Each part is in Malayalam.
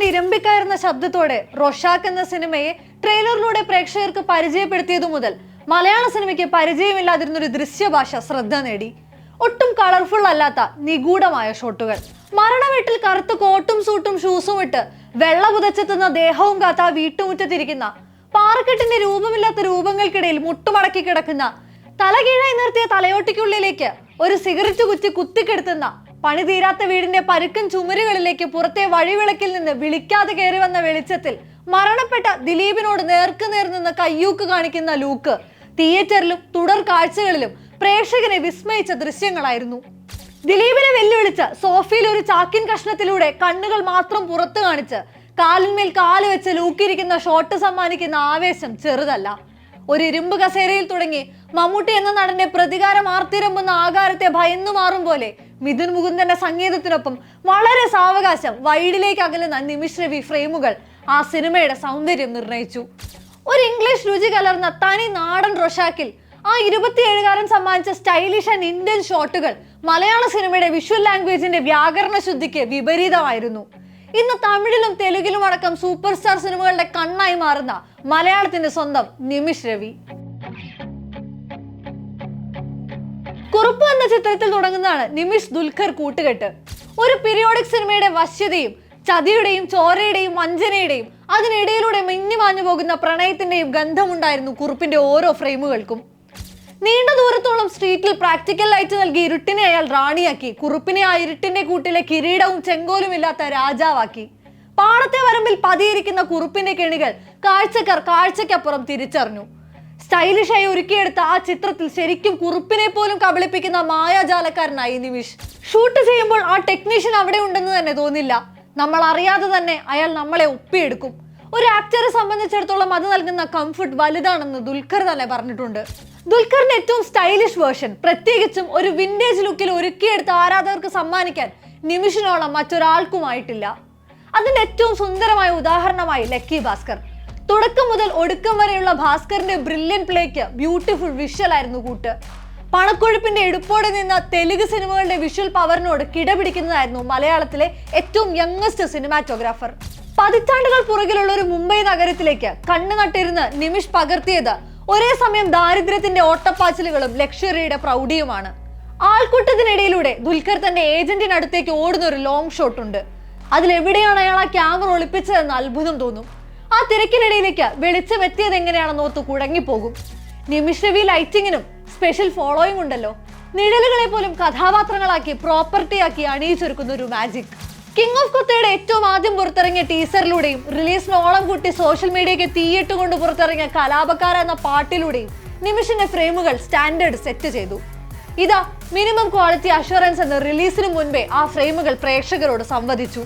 ഇരമ്പിക്കയറുന്ന ശബ്ദത്തോടെ റൊഷാക്ക് എന്ന സിനിമയെ ട്രെയിലറിലൂടെ പ്രേക്ഷകർക്ക് പരിചയപ്പെടുത്തിയതു മുതൽ മലയാള സിനിമയ്ക്ക് പരിചയമില്ലാതിരുന്നൊരു ദൃശ്യഭാഷ ശ്രദ്ധ നേടി. ഒട്ടും കളർഫുൾ അല്ലാത്ത നിഗൂഢമായ ഷോട്ടുകൾ, മരണവീട്ടിൽ കറുത്ത കോട്ടും സൂട്ടും ഷൂസും ഇട്ട് വെള്ള പുതച്ചെത്തുന്ന ദേഹവും കാത്ത ആ വീട്ടുമുറ്റത്തിരിക്കുന്ന പാറക്കെട്ടിന്റെ രൂപമില്ലാത്ത രൂപങ്ങൾക്കിടയിൽ മുട്ടുമടക്കി കിടക്കുന്ന തലകീഴായി നിർത്തിയ തലയോട്ടിക്കുള്ളിലേക്ക് ഒരു സിഗരറ്റ് കുറ്റി കുത്തിക്കെടുത്തുന്ന പണി തീരാത്ത വീടിന്റെ പരുക്കൻ ചുമരുകളിലേക്ക് പുറത്തെ വഴിവിളക്കിൽ നിന്ന് വിളിക്കാതെ കയറി വന്ന വെളിച്ചത്തിൽ മരണപ്പെട്ട ദിലീപിനോട് നേർക്കുനേർ നിന്ന് കയ്യൂക്ക് കാണിക്കുന്ന ലൂക്ക് തിയേറ്ററിലും തുടർ കാഴ്ചകളിലും പ്രേക്ഷകനെ വിസ്മയിച്ച ദൃശ്യങ്ങളായിരുന്നു. ദിലീപിനെ വെല്ലുവിളിച്ച് സോഫയിൽ ഒരു ചാക്കിൻ കഷ്ണത്തിലൂടെ കണ്ണുകൾ മാത്രം പുറത്തു കാണിച്ച് കാലിന്മേൽ കാല് വെച്ച് ലൂക്കിയിരിക്കുന്ന ഷോട്ട് സമ്മാനിക്കുന്ന ആവേശം ചെറുതല്ല. ഒരു ഇരുമ്പ് കസേരയിൽ തുടങ്ങി മമ്മൂട്ടി എന്ന നടന്റെ പ്രതികാരം ആർത്തിരമ്പുന്ന ആകാരത്തെ ഭയന്നു മാറും പോലെ മിഥുൻ മുകുന്ദന്റെ സംഗീതത്തിനൊപ്പം വളരെ സാവകാശം വൈഡിലേക്ക് അകലുന്ന നിമിഷ് രവി ഫ്രെയിമുകൾ ആ സിനിമയുടെ സൗന്ദര്യം നിർണയിച്ചു. ഒരു ഇംഗ്ലീഷ് രുചി കലർന്ന തനി നാടൻ റൊഷാക്കിൽ ആ 27കാരൻ സമ്മാനിച്ച സ്റ്റൈലിഷ് ആൻഡ് ഇന്ത്യൻ ഷോട്ടുകൾ മലയാള സിനിമയുടെ വിഷ്വൽ ലാംഗ്വേജിന്റെ വ്യാകരണ ശുദ്ധിക്ക് വിപരീതമായിരുന്നു. ഇന്ന് തമിഴിലും തെലുങ്കിലും അടക്കം സൂപ്പർ സ്റ്റാർ സിനിമകളുടെ കണ്ണായി മാറുന്ന മലയാളത്തിന്റെ സ്വന്തം നിമിഷ് രവി. കുറുപ്പ് എന്ന ചിത്രത്തിൽ തുടങ്ങുന്നതാണ് നിമിഷ് ദുൽഖർ കൂട്ടുകെട്ട്. ഒരു പീരിയോഡിക് സിനിമയുടെ വശ്യതയും ചതിയുടെയും ചോരയുടെയും വഞ്ചനയുടെയും അതിനിടയിലൂടെ മിന്നിമാഞ്ഞു പോകുന്ന പ്രണയത്തിന്റെയും ഗന്ധമുണ്ടായിരുന്നു കുറുപ്പിന്റെ ഓരോ ഫ്രെയിമുകൾക്കും. നീണ്ട ദൂരത്തോളം സ്ട്രീറ്റിൽ പ്രാക്ടിക്കൽ ലൈറ്റ് നൽകി ഇരുട്ടിനെ അയാൾ റാണിയാക്കി, കുറുപ്പിനെ ആ ഇരുട്ടിന്റെ കൂട്ടിലെ കിരീടവും ചെങ്കോലും ഇല്ലാത്ത രാജാവാക്കി. പാടത്തെ വരമ്പിൽ പതിയിരിക്കുന്ന കുറുപ്പിന്റെ കെണികൾ കാഴ്ചക്കാർ കാഴ്ചയ്ക്കപ്പുറം തിരിച്ചറിഞ്ഞു. സ്റ്റൈലിഷായി ഒരുക്കിയെടുത്ത ആ ചിത്രത്തിൽ ശരിക്കും കുറുപ്പിനെ പോലും കബളിപ്പിക്കുന്ന മായാജാലക്കാരനായി നിമിഷ്. ഷൂട്ട് ചെയ്യുമ്പോൾ ആ ടെക്നീഷ്യൻ അവിടെ ഉണ്ടെന്ന് തന്നെ തോന്നില്ല. നമ്മൾ അറിയാതെ തന്നെ അയാൾ നമ്മളെ ഒപ്പിയെടുക്കും. ഒരു ആക്ടറെ സംബന്ധിച്ചിടത്തോളം അത് നൽകുന്ന കംഫർട്ട് വലുതാണെന്ന് ദുൽഖർ തന്നെ പറഞ്ഞിട്ടുണ്ട്. ദുൽഖറിന്റെ ഏറ്റവും സ്റ്റൈലിഷ് വേർഷൻ, പ്രത്യേകിച്ചും ഒരു വിന്റേജ് ലുക്കിൽ ഒരുക്കിയെടുത്ത ആരാധകർക്ക് സമ്മാനിക്കാൻ നിമിഷിനോളം മറ്റൊരാൾക്കുമായിട്ടില്ല. അതിന്റെ ഏറ്റവും സുന്ദരമായ ഉദാഹരണമായി ലക്കി ഭാസ്കർ. തുടക്കം മുതൽ ഒടുക്കം വരെയുള്ള ഭാസ്കറിന്റെ ബ്രില്യൻ പ്ലേക്ക് ബ്യൂട്ടിഫുൾ വിഷ്വൽ ആയിരുന്നു കൂട്ട്. പണക്കൊഴുപ്പിന്റെ എടുപ്പോടെ നിന്ന തെലുങ്ക് സിനിമകളുടെ വിഷ്വൽ പവറിനോട് കിടപിടിക്കുന്നതായിരുന്നു മലയാളത്തിലെ ഏറ്റവും യങ്ങസ്റ്റ് സിനിമാറ്റോഗ്രാഫർ. പതിറ്റാണ്ടുകൾ പുറകിലുള്ള ഒരു മുംബൈ നഗരത്തിലേക്ക് കണ്ണു നട്ടിരുന്ന് നിമിഷ് പകർത്തിയത് ഒരേ സമയം ദാരിദ്ര്യത്തിന്റെ ഓട്ടപ്പാച്ചിലുകളും ലക്ഷറിയുടെ പ്രൗഢിയുമാണ്. ആൾക്കൂട്ടത്തിനിടയിലൂടെ ദുൽഖർ തന്റെ ഏജന്റിനടുത്തേക്ക് ഓടുന്ന ഒരു ലോങ് ഷോട്ട് ഉണ്ട്. അതിലെവിടെയാണ് അയാൾ ആ ക്യാമറ ഒളിപ്പിച്ചതെന്ന് അത്ഭുതം തോന്നും. ആ തിരക്കിനിടയിലേക്ക് വെളിച്ചം എത്തിയത് എങ്ങനെയാണെന്ന് ഓർത്ത് കുഴങ്ങിപ്പോകും. നിമിഷ് രവി ലൈറ്റിങ്ങിനും സ്പെഷ്യൽ ഫോളോയിങ് ഉണ്ടല്ലോ. നിഴലുകളെ പോലും കഥാപാത്രങ്ങളാക്കി പ്രോപ്പർട്ടിയാക്കി അണിയിച്ചൊരുക്കുന്ന ഒരു മാജിക്. കിങ് ഓഫ് കൊത്തയുടെ ഏറ്റവും ആദ്യം പുറത്തിറങ്ങിയ ടീസറിലൂടെയും റിലീസിനോളം കൂട്ടി സോഷ്യൽ മീഡിയയ്ക്ക് തീയിട്ടുകൊണ്ട് പുറത്തിറങ്ങിയ കലാപക്കാര എന്ന പാട്ടിലൂടെയും നിമിഷിന്റെ ഫ്രെയിമുകൾ സ്റ്റാൻഡേർഡ് സെറ്റ് ചെയ്തു. ഇതാ മിനിമം ക്വാളിറ്റി അഷുറൻസ് എന്ന റിലീസിന് മുൻപേ ആ ഫ്രെയിമുകൾ പ്രേക്ഷകരോട് സംവദിച്ചു.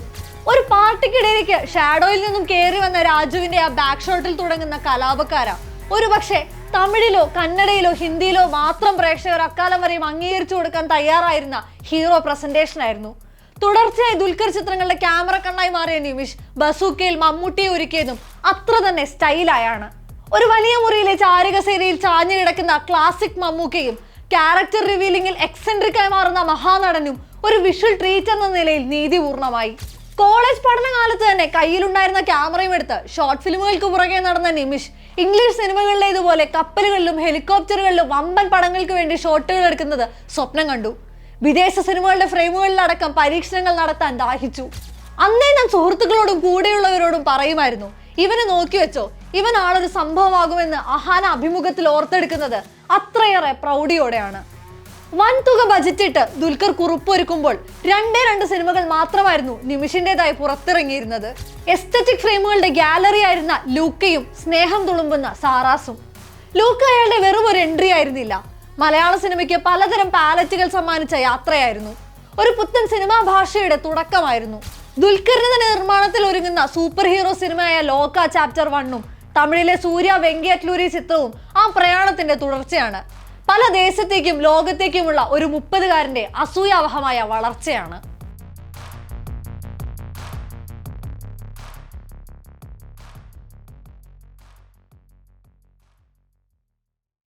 ഒരു പാർട്ടിക്കിടയിലേക്ക് ഷാഡോയിൽ നിന്നും കയറി വന്ന രാജുവിന്റെ ആ ബാക്ക് ഷോട്ടിൽ തുടങ്ങുന്ന കലാപക്കാര ഒരു പക്ഷേ തമിഴിലോ കന്നഡയിലോ ഹിന്ദിയിലോ മാത്രം പ്രേക്ഷകർ അക്കാലം വരെയും അംഗീകരിച്ചു കൊടുക്കാൻ തയ്യാറായിരുന്ന ഹീറോ പ്രസന്റേഷൻ ആയിരുന്നു. തുടർച്ചയായി ദുൽഖർ ചിത്രങ്ങളുടെ ക്യാമറ കണ്ണായി മാറിയ നിമിഷ് ബസൂക്കയിൽ മമ്മൂട്ടിയെ ഒരുക്കിയതും അത്ര തന്നെ സ്റ്റൈലായാണ്. ഒരു വലിയ മുറിയിലെ ചാരുകസേരയിൽ ചാഞ്ഞു കിടക്കുന്ന ക്ലാസിക് മമ്മൂക്കയും ക്യാരക്ടർ റിവീലിംഗിൽ എക്സെൻട്രിക്കായി മാറുന്ന മഹാനടനും ഒരു വിഷ്വൽ ട്രീറ്റ് എന്ന നിലയിൽ നീതിപൂർണമായി. കോളേജ് പഠനകാലത്ത് തന്നെ കയ്യിലുണ്ടായിരുന്ന ക്യാമറയും എടുത്ത് ഷോർട്ട് ഫിലിമുകൾക്ക് പുറകെ നടന്ന നിമിഷ് ഇംഗ്ലീഷ് സിനിമകളിലേതുപോലെ കപ്പലുകളിലും ഹെലികോപ്റ്ററുകളിലും വമ്പൻ പടങ്ങൾക്ക് വേണ്ടി ഷോട്ടുകൾ എടുക്കുന്നത് സ്വപ്നം കണ്ടു. വിദേശ സിനിമകളുടെ ഫ്രെയിമുകളിലടക്കം പരീക്ഷണങ്ങൾ നടത്താൻ ദാഹിച്ചു. അന്നേ ഞാൻ സുഹൃത്തുക്കളോടും കൂടെയുള്ളവരോടും പറയുമായിരുന്നു, ഇവനെ നോക്കി വെച്ചോ, ഇവൻ ആളൊരു സംഭവമാകുമെന്ന്. അഹാന അഭിമുഖത്തിൽ ഓർത്തെടുക്കുന്നത് അത്രയേറെ പ്രൗഢിയോടെയാണ്. വൻ തുക ബജറ്റിട്ട് ദുൽഖർ കുറുപ്പൊരുക്കുമ്പോൾ 2 സിനിമകൾ മാത്രമായിരുന്നു നിമിഷിന്റേതായി പുറത്തിറങ്ങിയിരുന്നത്. എസ്തറ്റിക് ഫ്രെയിമുകളുടെ ഗാലറി ആയിരുന്ന ലൂക്കയും സ്നേഹം തുളുമ്പുന്ന സാറാസും. ലൂക്ക അയാളുടെ വെറും ഒരു എൻട്രി ആയിരുന്നില്ല, മലയാള സിനിമയ്ക്ക് പലതരം പാലറ്റുകൾ സമ്മാനിച്ച യാത്രയായിരുന്നു. ഒരു പുത്തൻ സിനിമാ ഭാഷയുടെ തുടക്കമായിരുന്നു. ദുൽഖറിന് തന്നെ നിർമ്മാണത്തിൽ ഒരുങ്ങുന്ന സൂപ്പർ ഹീറോ സിനിമയായ ലോക ചാപ്റ്റർ 1ഉം തമിഴിലെ സൂര്യ വെങ്കിയറ്റ്ലൂരി ചിത്രവും ആ പ്രയാണത്തിന്റെ തുടർച്ചയാണ്. പല ദേശത്തേക്കും ലോകത്തേക്കുമുള്ള ഒരു 30കാരന്റെ അസൂയാവഹമായ വളർച്ചയാണ്.